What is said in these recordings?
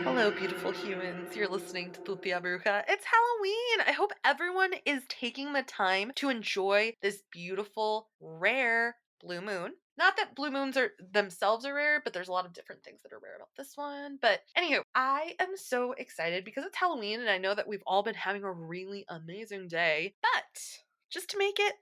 Hello, beautiful humans. You're listening to Tutia Bruja. It's Halloween. I hope everyone is taking the time to enjoy this beautiful, rare blue moon. Not that blue moons are themselves are rare, but there's a lot of different things that are rare about this one. But anywho, I am so excited because it's Halloween and I know that we've all been having a really amazing day. But just to make it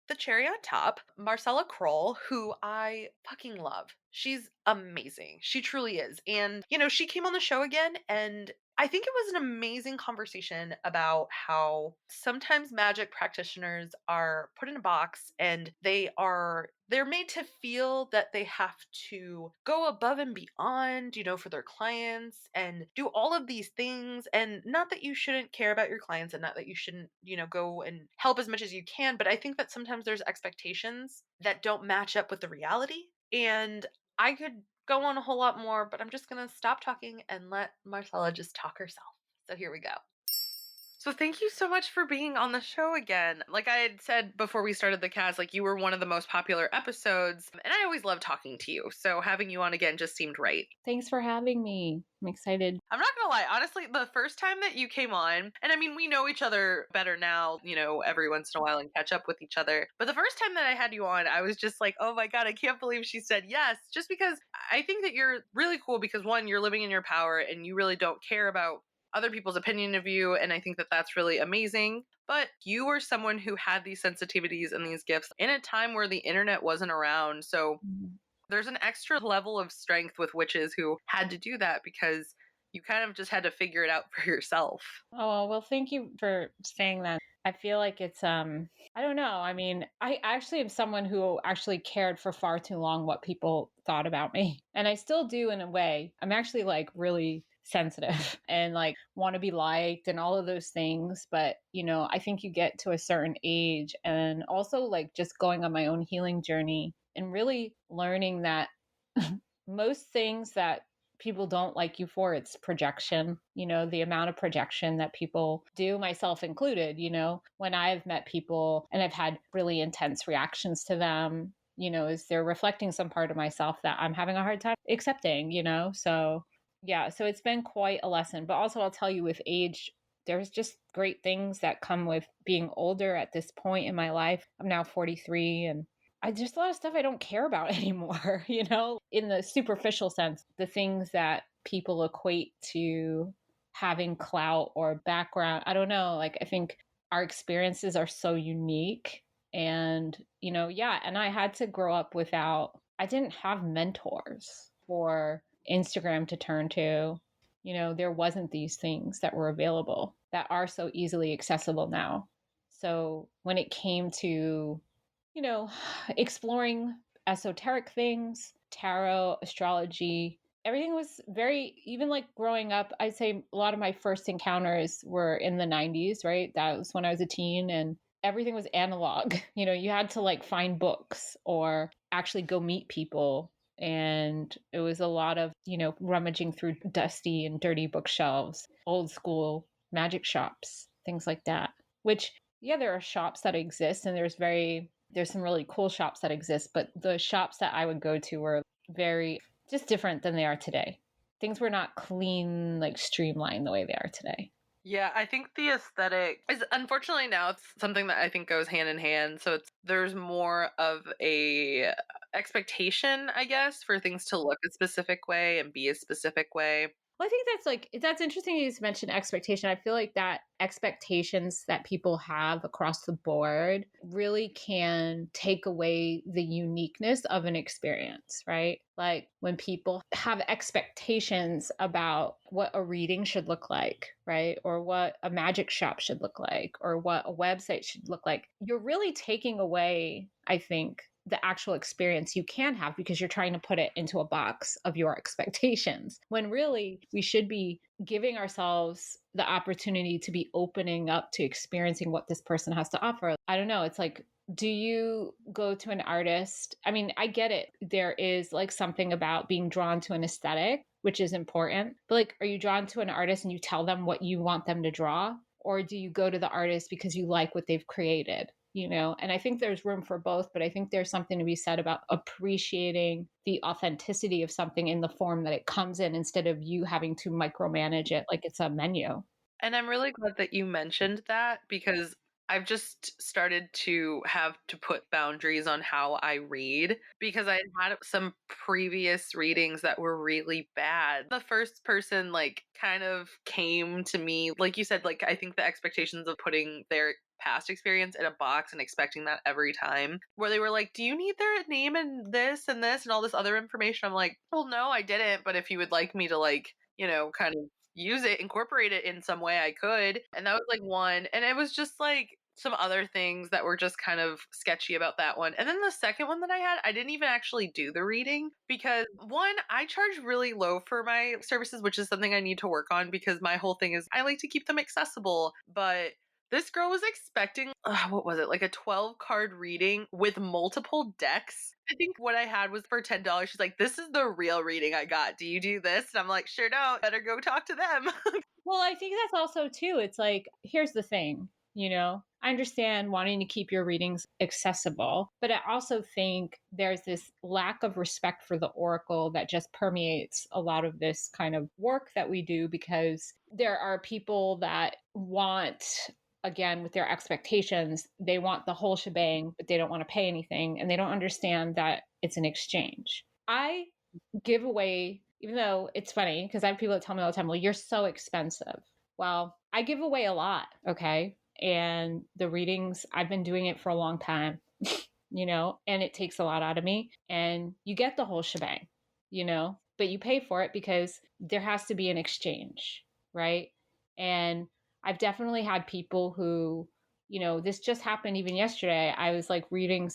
the cherry on top, Marcella Kroll, who I fucking love. She's amazing. She truly is. And, she came on the show again, and I think it was an amazing conversation about how sometimes magic practitioners are put in a box and they're made to feel that they have to go above and beyond, for their clients and do all of these things. And not that you shouldn't care about your clients and not that you shouldn't, go and help as much as you can. But I think that sometimes there's expectations that don't match up with the reality. And I could go on a whole lot more, but I'm just going to stop talking and let Marcella just talk herself. So here we go. So thank you so much for being on the show again. Like I had said before we started the cast, like you were one of the most popular episodes, and I always love talking to you. So having you on again just seemed right. Thanks for having me. I'm excited. I'm not gonna lie, honestly, the first time that you came on, and I mean, we know each other better now, every once in a while and catch up with each other. But the first time that I had you on, I was just like, oh my God, I can't believe she said yes. Just because I think that you're really cool because one, you're living in your power and you really don't care about other people's opinion of you. And I think that that's really amazing. But you were someone who had these sensitivities and these gifts in a time where the internet wasn't around. So there's an extra level of strength with witches who had to do that because you kind of just had to figure it out for yourself. Oh, well, thank you for saying that. I feel like it's, I don't know. I mean, I actually am someone who actually cared for far too long what people thought about me. And I still do in a way. I'm actually like really sensitive and like want to be liked and all of those things. But, I think you get to a certain age and also like just going on my own healing journey and really learning that most things that people don't like you for, it's projection, the amount of projection that people do, myself included, when I've met people and I've had really intense reactions to them, is they're reflecting some part of myself that I'm having a hard time accepting, so yeah, so it's been quite a lesson. But also I'll tell you, with age, there's just great things that come with being older at this point in my life. I'm now 43 and just a lot of stuff I don't care about anymore, in the superficial sense, the things that people equate to having clout or background. I don't know. Like, I think our experiences are so unique. And, yeah. And I had to grow up I didn't have mentors or Instagram to turn to. There wasn't these things that were available that are so easily accessible now. So when it came to exploring esoteric things, tarot, astrology. Everything was even like growing up, I'd say a lot of my first encounters were in the 90s, right? That was when I was a teen and everything was analog. You had to like find books or actually go meet people. And it was a lot of, rummaging through dusty and dirty bookshelves, old school magic shops, things like that, which, yeah, there are shops that exist and there's some really cool shops that exist, but the shops that I would go to were very just different than they are today. Things were not clean, like streamlined the way they are today. Yeah, I think the aesthetic is, unfortunately, now it's something that I think goes hand in hand. So there's more of a expectation, I guess, for things to look a specific way and be a specific way. Well, I think that's interesting you mentioned expectation. I feel like that expectations that people have across the board really can take away the uniqueness of an experience, right? Like when people have expectations about what a reading should look like, right? Or what a magic shop should look like, or what a website should look like, you're really taking away, I think, the actual experience you can have because you're trying to put it into a box of your expectations, when really we should be giving ourselves the opportunity to be opening up to experiencing what this person has to offer. I don't know. It's like, do you go to an artist? I mean, I get it. There is like something about being drawn to an aesthetic, which is important. But like, are you drawn to an artist and you tell them what you want them to draw? Or do you go to the artist because you like what they've created? And I think there's room for both, but I think there's something to be said about appreciating the authenticity of something in the form that it comes in instead of you having to micromanage it like it's a menu. And I'm really glad that you mentioned that because I've just started to have to put boundaries on how I read because I had some previous readings that were really bad. The first person like kind of came to me like you said, like I think the expectations of putting their past experience in a box and expecting that every time where they were like, do you need their name and this and all this other information? I'm like, well, no, I didn't, but if you would like me to like, kind of use it, incorporate it in some way I could. And that was like one. And it was just like some other things that were just kind of sketchy about that one. And then the second one that I had, I didn't even actually do the reading because one, I charge really low for my services, which is something I need to work on because my whole thing is I like to keep them accessible. But this girl was expecting, what was it, like a 12 card reading with multiple decks. I think what I had was for $10. She's like, this is the real reading I got. Do you do this? And I'm like, sure don't. Better go talk to them. Well, I think that's also too. It's like, here's the thing, I understand wanting to keep your readings accessible, but I also think there's this lack of respect for the oracle that just permeates a lot of this kind of work that we do because there are people that want, again, with their expectations, they want the whole shebang, but they don't want to pay anything and they don't understand that it's an exchange. I give away, even though it's funny because I have people that tell me all the time, well, you're so expensive. Well, I give away a lot, okay? And the readings, I've been doing it for a long time, and it takes a lot out of me. And you get the whole shebang, but you pay for it because there has to be an exchange, right? And I've definitely had people who, this just happened even yesterday. I was like reading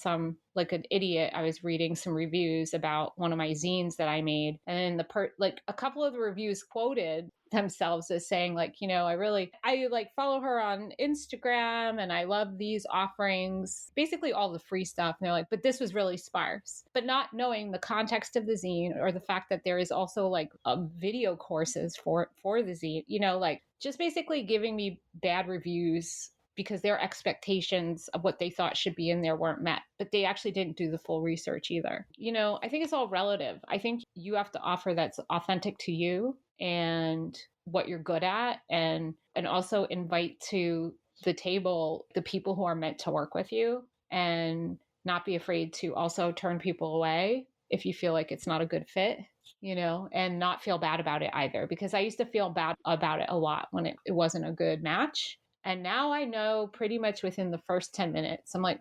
like an idiot. I was reading some reviews about one of my zines that I made. And like a couple of the reviews quoted themselves as saying like, I like follow her on Instagram and I love these offerings, basically all the free stuff. And they're like, but this was really sparse, but not knowing the context of the zine or the fact that there is also like video courses for the zine, like just basically giving me bad reviews because their expectations of what they thought should be in there weren't met, but they actually didn't do the full research either. I think it's all relative. I think you have to offer that's authentic to you and what you're good at, and also invite to the table the people who are meant to work with you, and not be afraid to also turn people away if you feel like it's not a good fit, and not feel bad about it either. Because I used to feel bad about it a lot when it wasn't a good match. And now I know pretty much within the first 10 minutes, I'm like,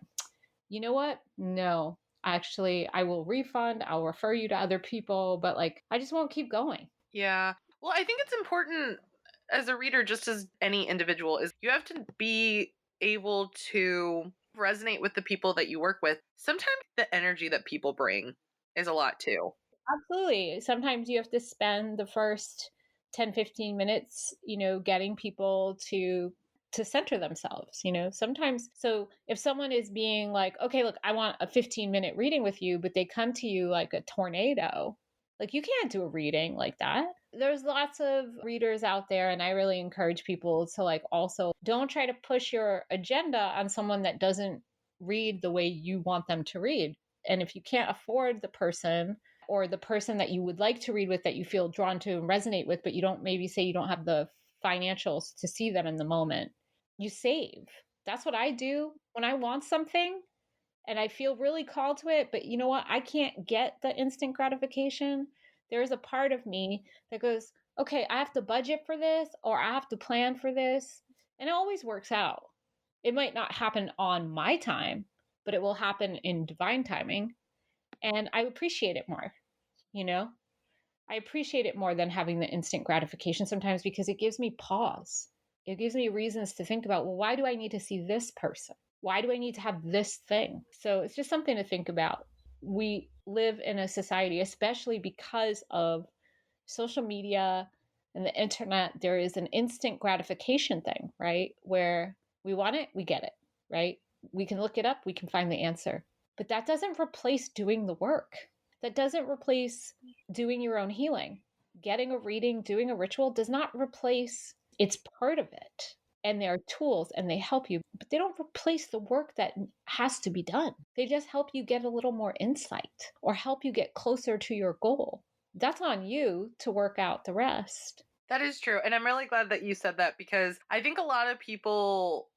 you know what? No, actually, I will refund. I'll refer you to other people, but like, I just won't keep going. Yeah. Well, I think it's important as a reader, just as any individual, is you have to be able to resonate with the people that you work with. Sometimes the energy that people bring is a lot too. Absolutely. Sometimes you have to spend the first 10, 15 minutes, getting people to center themselves, sometimes. So if someone is being like, okay, look, I want a 15-minute reading with you, but they come to you like a tornado, like you can't do a reading like that. There's lots of readers out there, and I really encourage people to like also don't try to push your agenda on someone that doesn't read the way you want them to read. And if you can't afford the person, or the person that you would like to read with that you feel drawn to and resonate with, but you don't, maybe say you don't have the financials to see them in the moment, you save. That's what I do when I want something and I feel really called to it, but you know what? I can't get the instant gratification. There's a part of me that goes, okay, I have to budget for this or I have to plan for this. And it always works out. It might not happen on my time, but it will happen in divine timing. And I appreciate it more, you know? I appreciate it more than having the instant gratification sometimes because it gives me pause. It gives me reasons to think about, well, why do I need to see this person? Why do I need to have this thing? So it's just something to think about. We live in a society, especially because of social media and the internet, there is an instant gratification thing, right? Where we want it, we get it, right? We can look it up, we can find the answer. But that doesn't replace doing the work. That doesn't replace doing your own healing. Getting a reading, doing a ritual does not replace, it's part of it. and they're tools and they help you, but they don't replace the work that has to be done. They just help you get a little more insight or help you get closer to your goal. That's on you to work out the rest. That is true. And I'm really glad that you said that because I think a lot of people,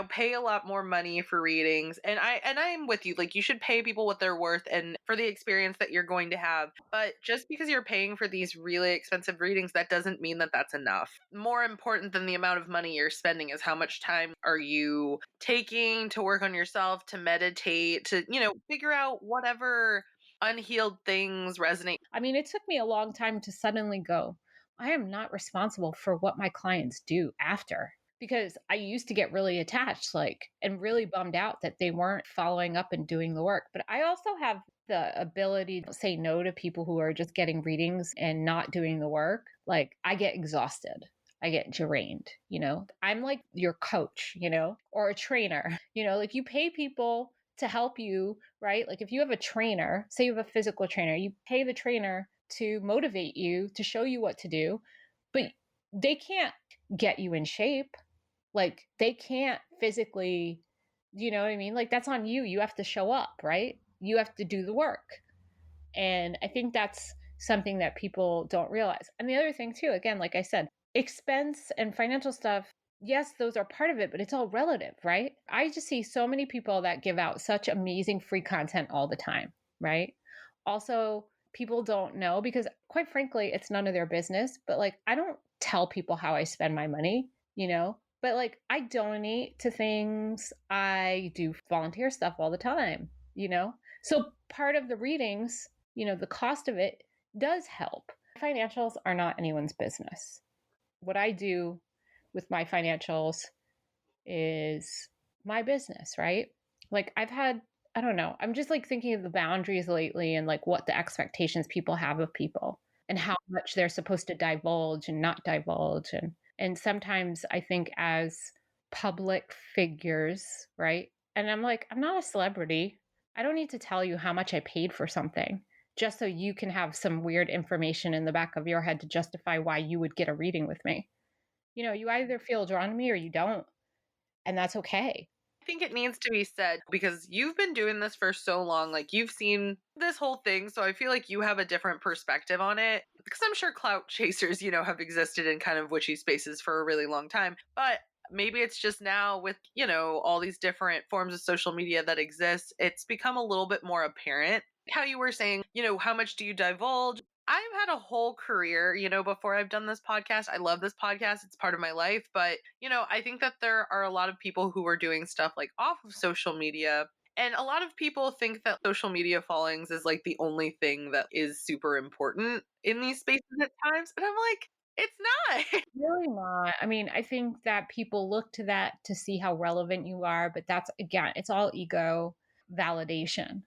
pay a lot more money for readings. And I'm with you. Like you should pay people what they're worth and for the experience that you're going to have. But just because you're paying for these really expensive readings, that doesn't mean that that's enough. More important than the amount of money you're spending is how much time are you taking to work on yourself, to meditate, to, figure out whatever unhealed things resonate. I mean, it took me a long time to suddenly go, I am not responsible for what my clients do after. Because I used to get really attached, like, and really bummed out that they weren't following up and doing the work. But I also have the ability to say no to people who are just getting readings and not doing the work. Like, I get exhausted. I get drained, I'm like your coach, or a trainer, like you pay people to help you, right? Like if you have a trainer, say you have a physical trainer, you pay the trainer to motivate you, to show you what to do, but they can't get you in shape. Like they can't physically, you know what I mean? Like that's on you. You have to show up, right? You have to do the work. And I think that's something that people don't realize. And the other thing, too, again, like I said, expense and financial stuff, yes, those are part of it, but it's all relative, right? I just see so many people that give out such amazing free content all the time, right? Also, people don't know because, quite frankly, it's none of their business. But like, I don't tell people how I spend my money, But like, I donate to things, I do volunteer stuff all the time, So part of the readings, the cost of it does help. Financials are not anyone's business. What I do with my financials is my business, right? Like I don't know, I'm just like thinking of the boundaries lately and like what the expectations people have of people and how much they're supposed to divulge and not divulge. And sometimes I think as public figures, right? And I'm like, I'm not a celebrity. I don't need to tell you how much I paid for something just so you can have some weird information in the back of your head to justify why you would get a reading with me. You either feel drawn to me or you don't, and that's okay. I think it needs to be said because you've been doing this for so long. Like you've seen this whole thing. So I feel like you have a different perspective on it. Because I'm sure clout chasers, have existed in kind of witchy spaces for a really long time. But maybe it's just now with, all these different forms of social media that exist, it's become a little bit more apparent. How you were saying, how much do you divulge? I've had a whole career, before I've done this podcast. I love this podcast. It's part of my life. But, I think that there are a lot of people who are doing stuff like off of social media. And a lot of people think that social media followings is like the only thing that is super important in these spaces at times. And I'm like, it's not. Really not. I mean, I think that people look to that to see how relevant you are, but that's again, it's all ego validation.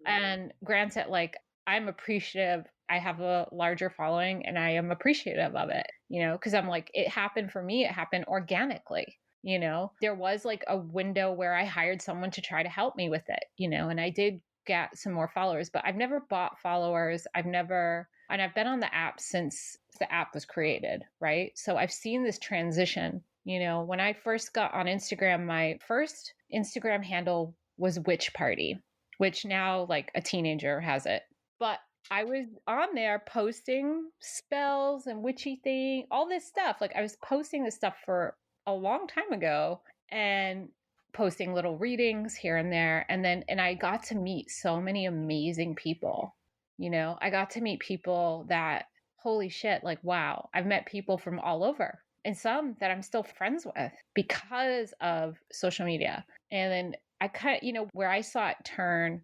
And granted, like I'm appreciative. I have a larger following and I am appreciative of it, because I'm like, it happened for me, it happened organically. There was like a window where I hired someone to try to help me with it, and I did get some more followers, but I've never bought followers. And I've been on the app since the app was created, right? So I've seen this transition. When I first got on Instagram, my first Instagram handle was Witch Party, which now like a teenager has it. But I was on there posting spells and witchy thing, all this stuff. Like I was posting this stuff for a long time ago and posting little readings here and there. And I got to meet so many amazing people. I got to meet people that, holy shit, like, wow, I've met people from all over and some that I'm still friends with because of social media. And then I kind of, where I saw it turn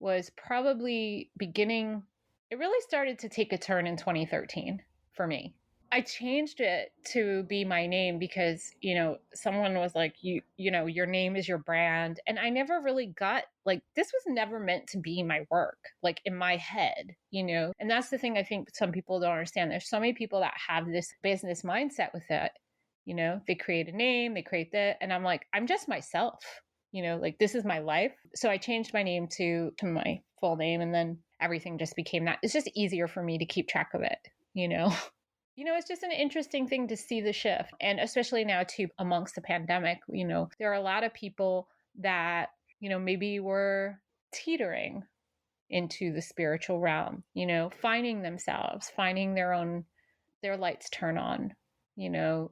was probably it really started to take a turn in 2013 for me. I changed it to be my name because, someone was like, your name is your brand. And I never really got like, this was never meant to be my work, like in my head, and that's the thing I think some people don't understand. There's so many people that have this business mindset with it. They create a name, they create that. And I'm like, I'm just myself, like this is my life. So I changed my name to my full name and then everything just became that. It's just easier for me to keep track of it. It's just an interesting thing to see the shift. And especially now, too, amongst the pandemic, there are a lot of people that, maybe were teetering into the spiritual realm, finding themselves, finding their lights turn on,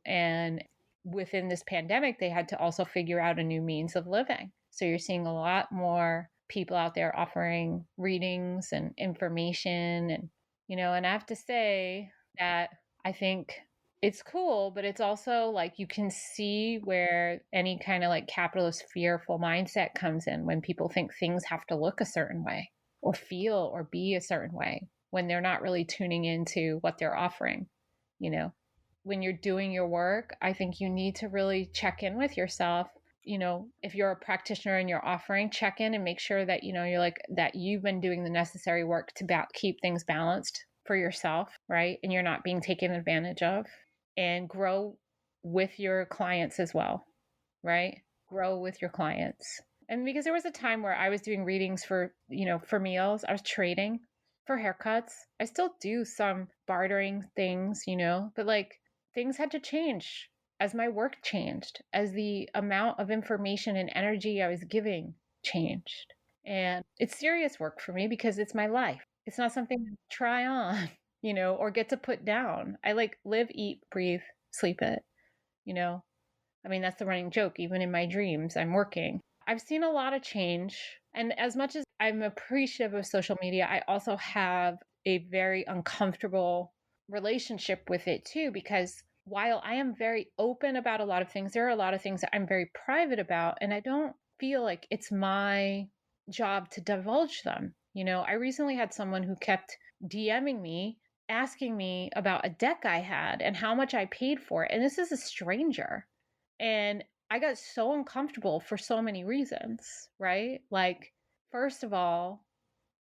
and within this pandemic, they had to also figure out a new means of living. So you're seeing a lot more people out there offering readings and information. And I have to say that I think it's cool, but it's also like you can see where any kind of like capitalist fearful mindset comes in when people think things have to look a certain way or feel or be a certain way when they're not really tuning into what they're offering. you know when you're doing your work, I think you need to really check in with yourself. If you're a practitioner and you're offering, check in and make sure that you're like that you've been doing the necessary work to keep things balanced for yourself, right? And you're not being taken advantage of. And grow with your clients as well, right? Grow with your clients. And because there was a time where I was doing readings for meals, I was trading for haircuts. I still do some bartering things, but like things had to change as my work changed, as the amount of information and energy I was giving changed. And it's serious work for me because it's my life. It's not something to try on, or get to put down. I like live, eat, breathe, sleep it, you know? I mean, that's the running joke. Even in my dreams, I'm working. I've seen a lot of change. And as much as I'm appreciative of social media, I also have a very uncomfortable relationship with it too, because while I am very open about a lot of things, there are a lot of things that I'm very private about, and I don't feel like it's my job to divulge them. I recently had someone who kept DMing me, asking me about a deck I had and how much I paid for it. And this is a stranger. And I got so uncomfortable for so many reasons, right? Like, first of all,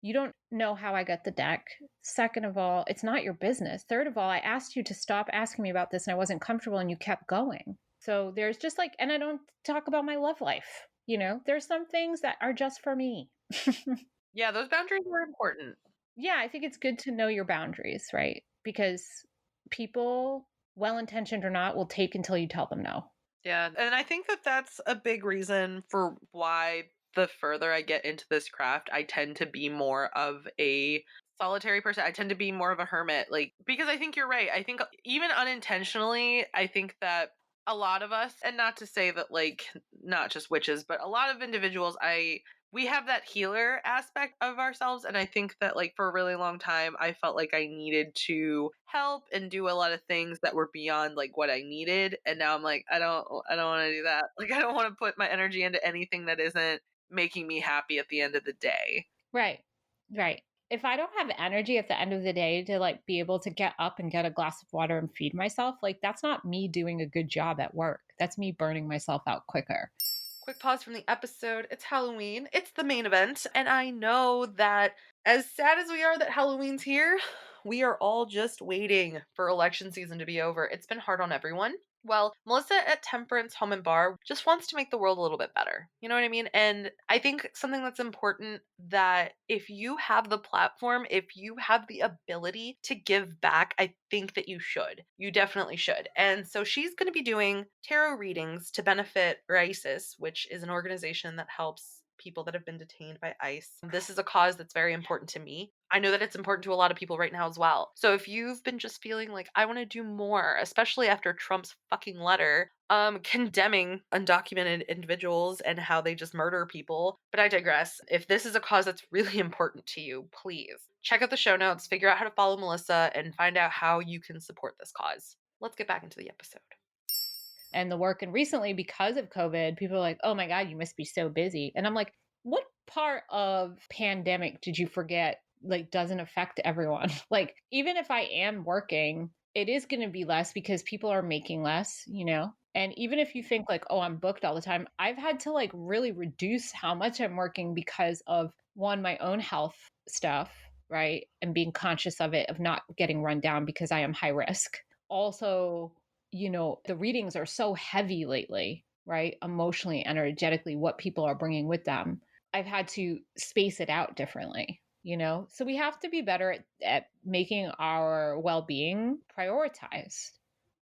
you don't know how I got the deck. Second of all, it's not your business. Third of all, I asked you to stop asking me about this and I wasn't comfortable and you kept going. So there's just like, and I don't talk about my love life. There's some things that are just for me. Yeah, those boundaries are important. Yeah, I think it's good to know your boundaries, right? Because people, well intentioned or not, will take until you tell them no. Yeah, and I think that that's a big reason for why the further I get into this craft, I tend to be more of a solitary person. I tend to be more of a hermit, like, because I think you're right. I think even unintentionally, I think that a lot of us, and not to say that like not just witches, but a lot of individuals, we have that healer aspect of ourselves, and I think that like for a really long time I felt like I needed to help and do a lot of things that were beyond like what I needed, and now I'm like I don't want to do that. Like I don't want to put my energy into anything that isn't making me happy at the end of the day. Right. Right. If I don't have energy at the end of the day to like be able to get up and get a glass of water and feed myself, like that's not me doing a good job at work. That's me burning myself out quicker. Quick pause from the episode. It's Halloween. It's the main event. And I know that as sad as we are that Halloween's here, we are all just waiting for election season to be over. It's been hard on everyone. Well, Melissa at Temperance Home and Bar just wants to make the world a little bit better. You know what I mean? And I think something that's important, that if you have the platform, if you have the ability to give back, I think that you should. You definitely should. And so she's going to be doing tarot readings to benefit RISIS, which is an organization that helps people that have been detained by ICE. This is a cause that's very important to me. I know that it's important to a lot of people right now as well. So if you've been just feeling like I want to do more, especially after Trump's fucking letter condemning undocumented individuals and how they just murder people, but I digress. If this is a cause that's really important to you, please check out the show notes, figure out how to follow Melissa, and find out how you can support this cause. Let's get back into the episode. And the work. And recently, because of COVID, people are like, oh my God, you must be so busy. And I'm like, what part of pandemic did you forget? Like, doesn't affect everyone. Like, even if I am working, it is going to be less because people are making less, And even if you think like, oh, I'm booked all the time, I've had to like really reduce how much I'm working because of one, my own health stuff, right? And being conscious of it, of not getting run down because I am high risk. Also, the readings are so heavy lately, right? Emotionally, energetically, what people are bringing with them. I've had to space it out differently. So we have to be better at making our well-being prioritized,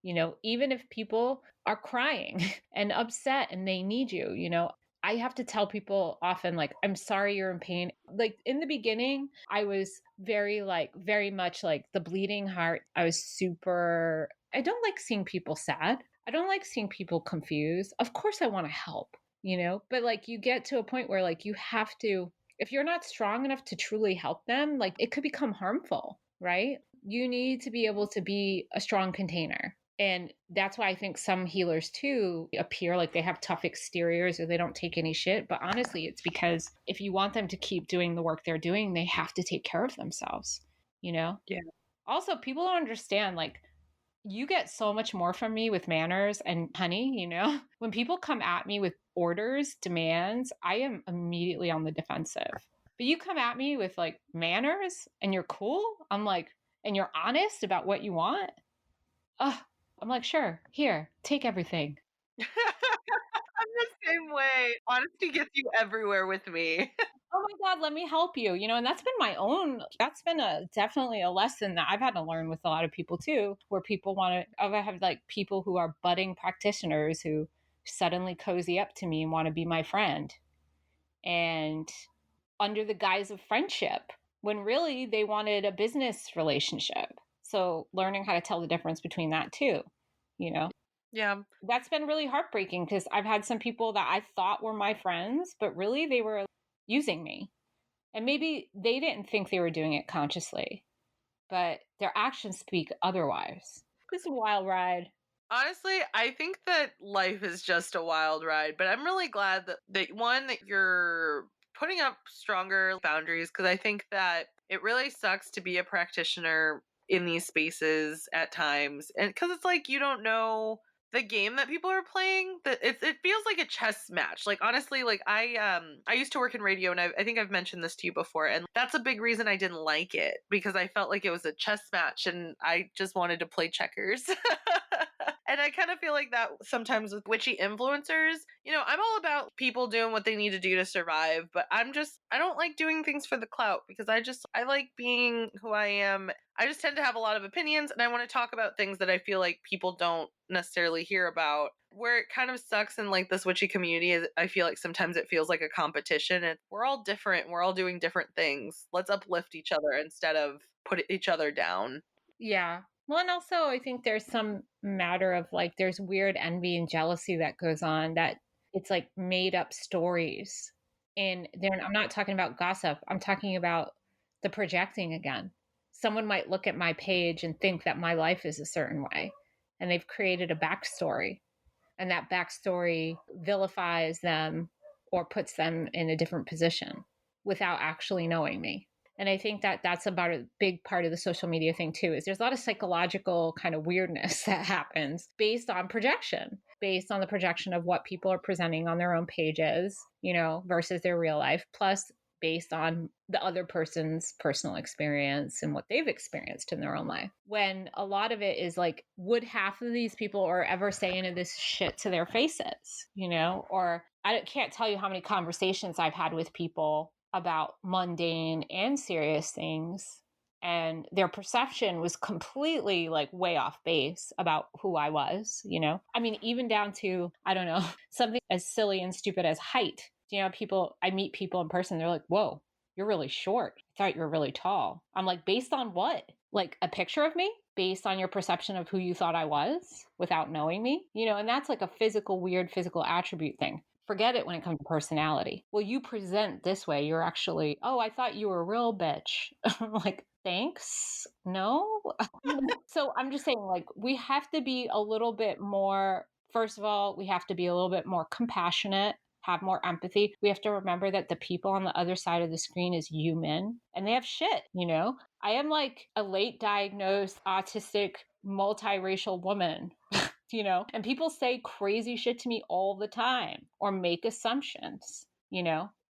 even if people are crying and upset and they need you. I have to tell people often, like, I'm sorry you're in pain. Like, in the beginning, I was very much like the bleeding heart. I don't like seeing people sad. I don't like seeing people confused. Of course, I want to help, but like you get to a point where like you have to, if you're not strong enough to truly help them, like it could become harmful, right? You need to be able to be a strong container. And that's why I think some healers too appear like they have tough exteriors or they don't take any shit. But honestly, it's because if you want them to keep doing the work they're doing, they have to take care of themselves, you know? Yeah. Also, people don't understand, like, you get so much more from me with manners and honey. When people come at me with orders, demands, I am immediately on the defensive. But you come at me with like manners and you're cool, I'm like, and you're honest about what you want. Ugh, I'm like, sure, here, take everything. I'm the same way. Honesty gets you everywhere with me. Oh my God, let me help you. And that's been definitely a lesson that I've had to learn with a lot of people too, where people I have like people who are budding practitioners who suddenly cozy up to me and want to be my friend. And under the guise of friendship, when really they wanted a business relationship. So learning how to tell the difference between that too, you know? Yeah. That's been really heartbreaking because I've had some people that I thought were my friends, but really they were using me. And maybe they didn't think they were doing it consciously, but their actions speak otherwise. It's a wild ride. Honestly, I think that life is just a wild ride, but I'm really glad that one, that you're putting up stronger boundaries, because I think that it really sucks to be a practitioner in these spaces at times. And because it's like you don't know the game that people are playing, that it feels like a chess match. Like, honestly, like I used to work in radio, and I think I've mentioned this to you before, and that's a big reason I didn't like it, because I felt like it was a chess match and I just wanted to play checkers. And I kind of feel like that sometimes with witchy influencers. I'm all about people doing what they need to do to survive, but I don't like doing things for the clout, because I like being who I am. I just tend to have a lot of opinions, and I want to talk about things that I feel like people don't necessarily hear about. Where it kind of sucks in like this witchy community is I feel like sometimes it feels like a competition, and we're all different. We're all doing different things. Let's uplift each other instead of put each other down. Yeah. Well, and also I think there's some matter of like there's weird envy and jealousy that goes on, that it's like made up stories. And I'm not talking about gossip. I'm talking about the projecting again. Someone might look at my page and think that my life is a certain way, and they've created a backstory, and that backstory vilifies them or puts them in a different position without actually knowing me. And I think that that's about a big part of the social media thing too, is there's a lot of psychological kind of weirdness that happens based on projection, based on the projection of what people are presenting on their own pages, versus their real life, plus based on the other person's personal experience and what they've experienced in their own life. When a lot of it is like, would half of these people or ever say any of this shit to their faces, Or can't tell you how many conversations I've had with people about mundane and serious things, and their perception was completely like way off base about who I was. I mean, even down to, I don't know, something as silly and stupid as height. I meet people in person, they're like, whoa, you're really short. I thought you were really tall. I'm like, based on what? Like a picture of me? Based on your perception of who you thought I was without knowing me? And that's like a weird physical attribute thing. Forget it when it comes to personality. Well, you present this way. You're actually, oh, I thought you were a real bitch. I'm like, thanks. No. So I'm just saying, like, we have to be a little bit more, first of all, we have to be a little bit more compassionate, have more empathy. We have to remember that the people on the other side of the screen is human and they have shit. I am like a late diagnosed autistic multiracial woman. And people say crazy shit to me all the time or make assumptions,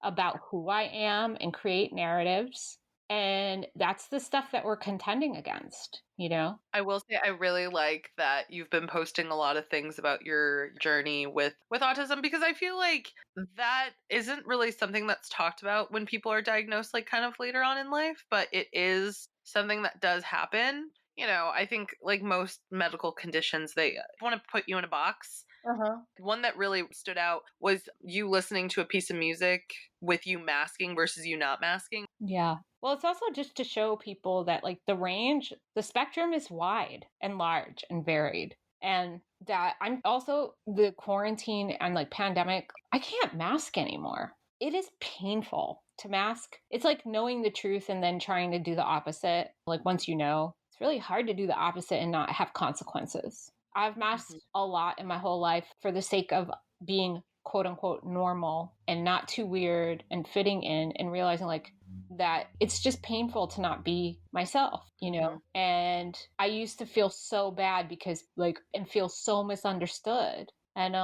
about who I am and create narratives. And that's the stuff that we're contending against, you know? I will say I really like that you've been posting a lot of things about your journey with autism, because I feel like that isn't really something that's talked about when people are diagnosed like kind of later on in life, but it is something that does happen. I think like most medical conditions, they want to put you in a box. Uh-huh. One that really stood out was you listening to a piece of music with you masking versus you not masking. Yeah. Well, it's also just to show people that like the range, the spectrum is wide and large and varied. And that I'm also the quarantine and like pandemic, I can't mask anymore. It is painful to mask. It's like knowing the truth and then trying to do the opposite. Like once you know, it's really hard to do the opposite and not have consequences. I've Mhm. masked a lot in my whole life for the sake of being quote unquote normal and not too weird and fitting in and realizing like that it's just painful to not be myself, you know? Mhm. And I used to feel so bad because like and feel so misunderstood. And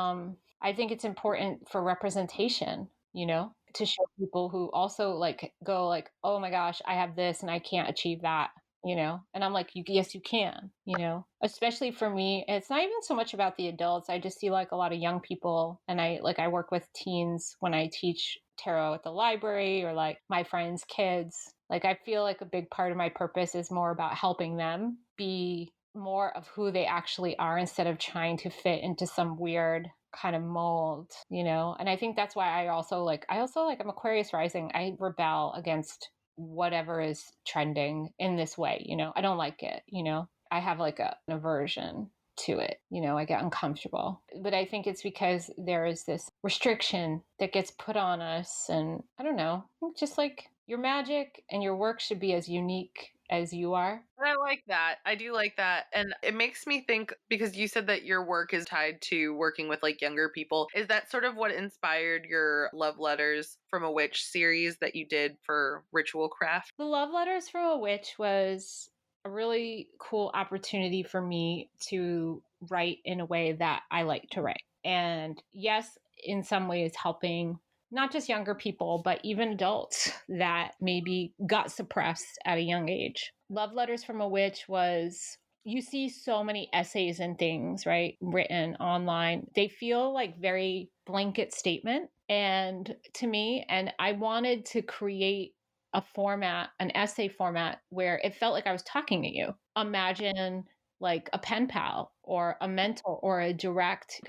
I think it's important for representation, you know, to show people who also like go like, "Oh my gosh, I have this and I can't achieve that." You know, and I'm like, yes, you can, you know, especially for me. It's not even so much about the adults. I just see like a lot of young people, and I work with teens when I teach tarot at the library or like my friends' kids. Like, I feel like a big part of my purpose is more about helping them be more of who they actually are instead of trying to fit into some weird kind of mold, you know? And I think that's why I also like, I'm Aquarius rising. I rebel against whatever is trending in this way, you know? I don't like it, you know? I have like an aversion to it. You know, I get uncomfortable. But I think it's because there is this restriction that gets put on us. And I don't know, I think just like your magic and your work should be as unique as you are. I like that. I do like that. And it makes me think, because you said that your work is tied to working with like younger people. Is that sort of what inspired your Love Letters from a Witch series that you did for Ritual Craft? The Love Letters from a Witch was a really cool opportunity for me to write in a way that I like to write. And yes, in some ways, helping not just younger people, but even adults that maybe got suppressed at a young age. Love Letters from a Witch was, you see so many essays and things, right, written online. They feel like very blanket statement. And to me, and I wanted to create a format, an essay format where it felt like I was talking to you. Imagine like a pen pal or a mentor or a direct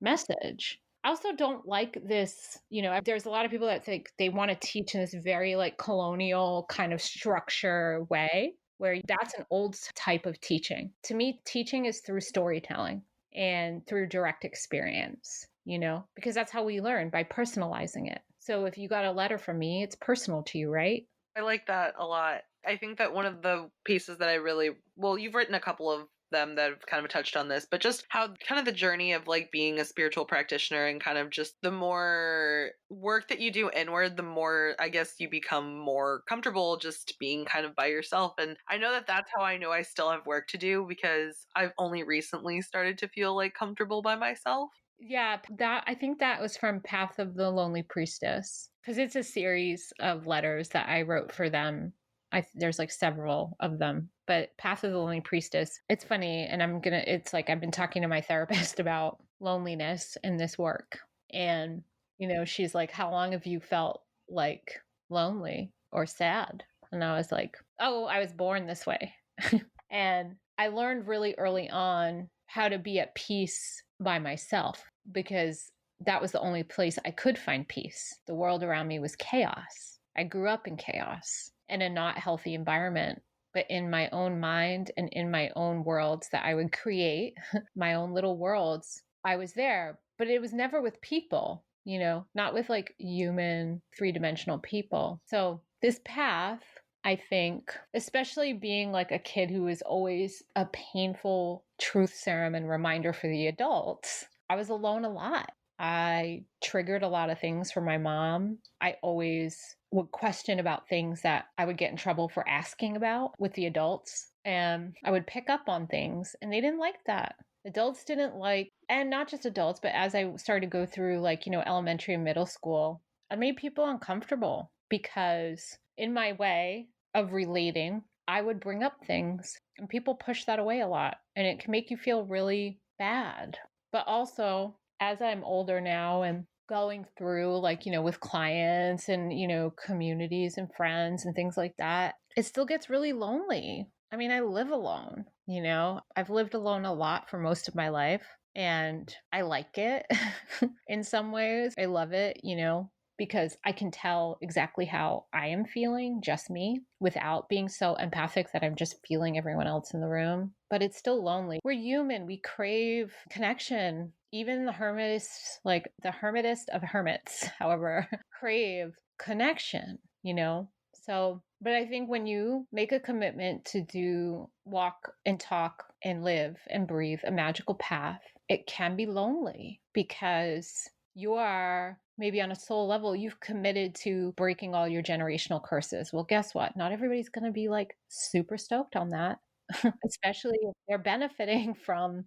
message. I also don't like this, you know, there's a lot of people that think they want to teach in this very like colonial kind of structure way where that's an old type of teaching. To me, teaching is through storytelling and through direct experience, you know, because that's how we learn by personalizing it. So if you got a letter from me, it's personal to you, right? I like that a lot. I think that one of the pieces that I really, well, you've written a couple of them that have kind of touched on this, but just how kind of the journey of like being a spiritual practitioner and kind of just the more work that you do inward, the more I guess you become more comfortable just being kind of by yourself. And I know that that's how I know I still have work to do, because I've only recently started to feel like comfortable by myself. Yeah, that I think that was from Path of the Lonely Priestess because it's a series of letters that I wrote for them. There's like several of them, but Path of the Lonely Priestess. It's funny, and It's like I've been talking to my therapist about loneliness in this work, and you know, she's like, "How long have you felt like lonely or sad?" And I was like, "Oh, I was born this way." And I learned really early on how to be at peace by myself because that was the only place I could find peace. The world around me was chaos. I grew up in chaos in a not healthy environment, but in my own mind and in my own worlds that I would create, my own little worlds, I was there, but it was never with people, you know, not with like human, three-dimensional people. So this path, I think, especially being like a kid who was always a painful truth serum and reminder for the adults, I was alone a lot. I triggered a lot of things for my mom. I always would question about things that I would get in trouble for asking about with the adults. And I would pick up on things, and they didn't like that. Adults didn't like, and not just adults, but as I started to go through like, you know, elementary and middle school, I made people uncomfortable because in my way, of relating, I would bring up things and people push that away a lot. And it can make you feel really bad. But also, as I'm older now and going through, like, with clients and, communities and friends and things like that, it still gets really lonely. I mean, I live alone, I've lived alone a lot for most of my life and I like it in some ways. I love it, because I can tell exactly how I am feeling, just me, without being so empathic that I'm just feeling everyone else in the room. But it's still lonely. We're human. We crave connection. Even the hermitists, like the hermitist of hermits, however, crave connection, So, but I think when you make a commitment to walk and talk and live and breathe a magical path, it can be lonely because you are maybe on a soul level, you've committed to breaking all your generational curses. Well, guess what? Not everybody's going to be like super stoked on that, especially if they're benefiting from,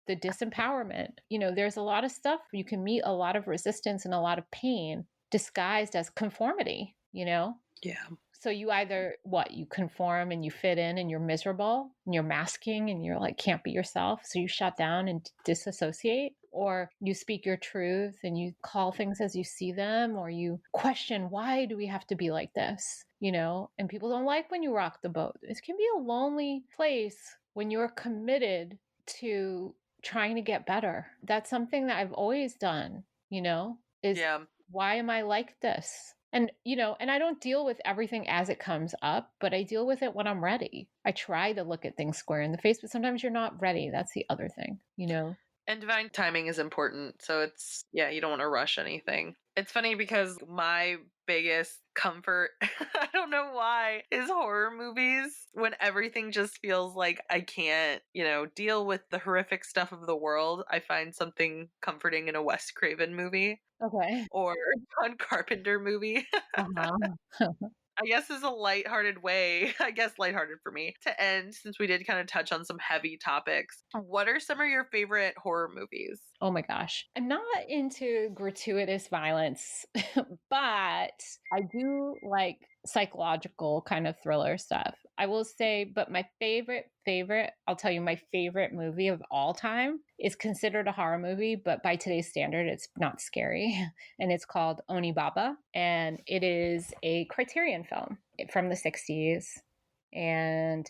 the disempowerment. There's a lot of stuff. You can meet a lot of resistance and a lot of pain disguised as conformity, Yeah. So you either you conform and you fit in and you're miserable and you're masking and you're like can't be yourself, so you shut down and disassociate, or you speak your truth and you call things as you see them, or you question why do we have to be like this, and people don't like when you rock the boat. It can be a lonely place when you're committed to trying to get better. That's something that I've always done, is Yeah. why am I like this? And, and I don't deal with everything as it comes up, but I deal with it when I'm ready. I try to look at things square in the face, but sometimes you're not ready. That's the other thing. And divine timing is important. So it's, yeah, you don't want to rush anything. It's funny because my biggest comfort, I don't know why, is horror movies when everything just feels like I can't, deal with the horrific stuff of the world. I find something comforting in a Wes Craven movie Okay. or John Carpenter movie. Uh-huh. I guess is a lighthearted way, I guess lighthearted for me, to end since we did kind of touch on some heavy topics. What are some of your favorite horror movies? Oh my gosh. I'm not into gratuitous violence, but I do like psychological kind of thriller stuff. I will say, but my favorite, I'll tell you, my favorite movie of all time is considered a horror movie, but by today's standard, it's not scary. And it's called Onibaba. And it is a Criterion film from the 60s. And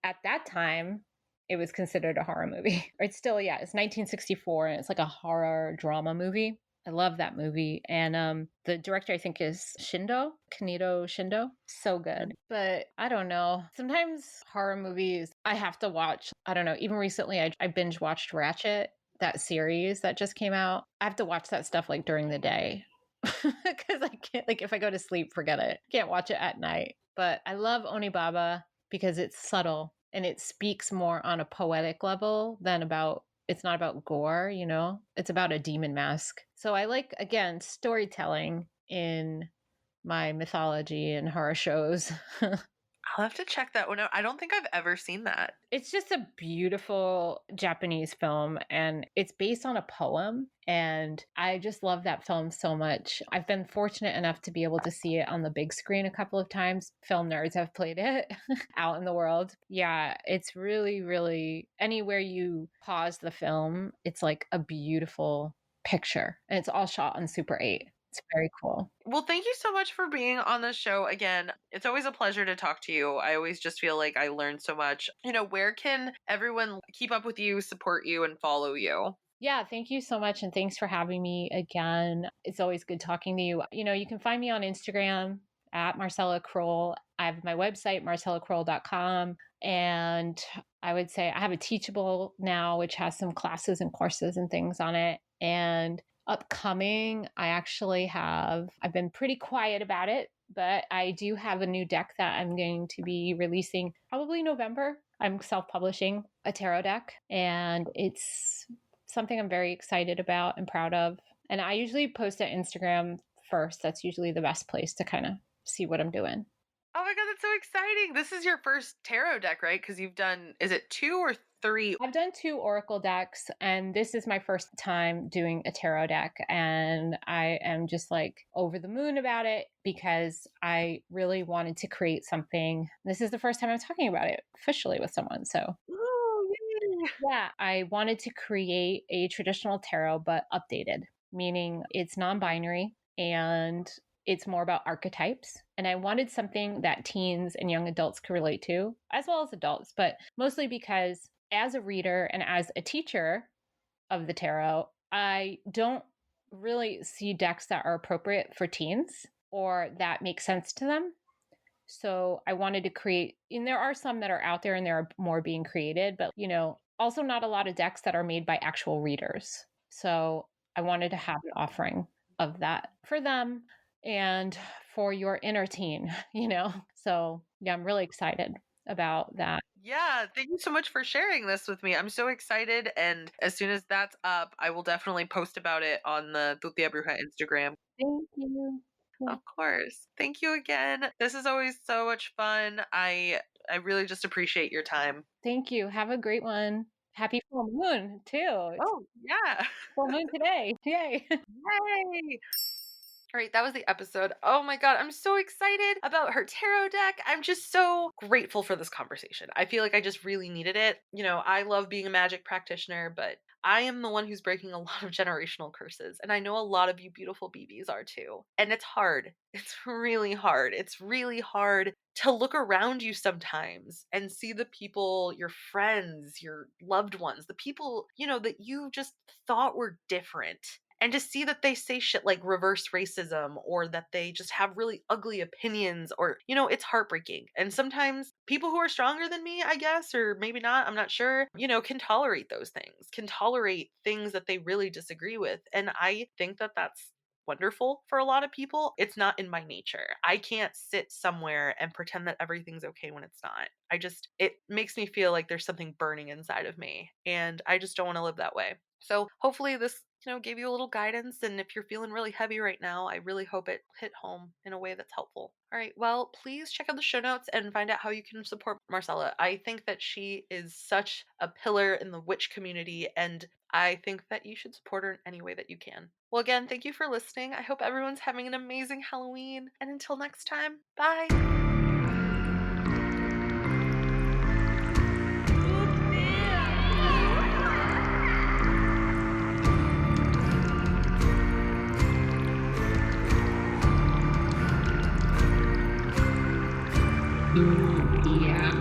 at that time, it was considered a horror movie. Or it's still, yeah, it's 1964 and it's like a horror drama movie. I love that movie. And the director, I think, is Kaneto Shindo. So good. But I don't know. Sometimes horror movies I have to watch. I don't know. Even recently, I binge watched Ratchet, that series that just came out. I have to watch that stuff like during the day because I can't, like, if I go to sleep, forget it. Can't watch it at night. But I love Onibaba because it's subtle and it speaks more on a poetic level than it's not about gore, it's about a demon mask. So I like, again, storytelling in my mythology and horror shows. I'll have to check that one out. I don't think I've ever seen that. It's just a beautiful Japanese film and it's based on a poem. And I just love that film so much. I've been fortunate enough to be able to see it on the big screen a couple of times. Film nerds have played it out in the world. Yeah, it's really, really, anywhere you pause the film, it's like a beautiful picture. And it's all shot on Super 8. It's very cool. Well, thank you so much for being on the show again. It's always a pleasure to talk to you. I always just feel like I learned so much. Where can everyone keep up with you, support you, and follow you? Yeah, thank you so much. And thanks for having me again. It's always good talking to you. You can find me on Instagram at Marcella Kroll. I have my website, marcellakroll.com. And I would say I have a Teachable now, which has some classes and courses and things on it. And upcoming, I've been pretty quiet about it, but I do have a new deck that I'm going to be releasing probably November. I'm self-publishing a tarot deck, and it's something I'm very excited about and proud of. And I usually post at Instagram first. That's usually the best place to kind of see what I'm doing. Oh my God, that's so exciting. This is your first tarot deck, right? Because you've done, is it 2 or 3. I've done 2 oracle decks, and this is my first time doing a tarot deck, and I am just like over the moon about it because I really wanted to create something. This is the first time I'm talking about it officially with someone. So, Woo, yay. yeah, I wanted to create a traditional tarot but updated, meaning it's non-binary and it's more about archetypes. And I wanted something that teens and young adults could relate to, as well as adults, but mostly because as a reader and as a teacher of the tarot, I don't really see decks that are appropriate for teens or that make sense to them. So I wanted to create, and there are some that are out there and there are more being created, but also not a lot of decks that are made by actual readers. So I wanted to have an offering of that for them and for your inner teen, So yeah, I'm really excited about that. Yeah, thank you so much for sharing this with me. I'm so excited, and as soon as that's up, I will definitely post about it on the Tutia Bruja Instagram. Thank you. Yeah. Of course. Thank you again. This is always so much fun. I really just appreciate your time. Thank you. Have a great one. Happy full moon too. It's Oh, yeah. full moon today. Yay. Yay. All right, that was the episode. Oh my God, I'm so excited about her tarot deck. I'm just so grateful for this conversation. I feel like I just really needed it. I love being a magic practitioner, but I am the one who's breaking a lot of generational curses. And I know a lot of you beautiful BBs are too. And it's hard. It's really hard. It's really hard to look around you sometimes and see the people, your friends, your loved ones, the people, that you just thought were different, and to see that they say shit like reverse racism, or that they just have really ugly opinions, or it's heartbreaking. And sometimes people who are stronger than me, I guess, or maybe not, I'm not sure, can tolerate those things, can tolerate things that they really disagree with. And I think that that's wonderful for a lot of people. It's not in my nature. I can't sit somewhere and pretend that everything's okay when it's not. It makes me feel like there's something burning inside of me, and I just don't want to live that way. So hopefully this, gave you a little guidance. And if you're feeling really heavy right now, I really hope it hit home in a way that's helpful. All right. Well, please check out the show notes and find out how you can support Marcella. I think that she is such a pillar in the witch community, and I think that you should support her in any way that you can. Well, again, thank you for listening. I hope everyone's having an amazing Halloween. And until next time, bye. Yeah.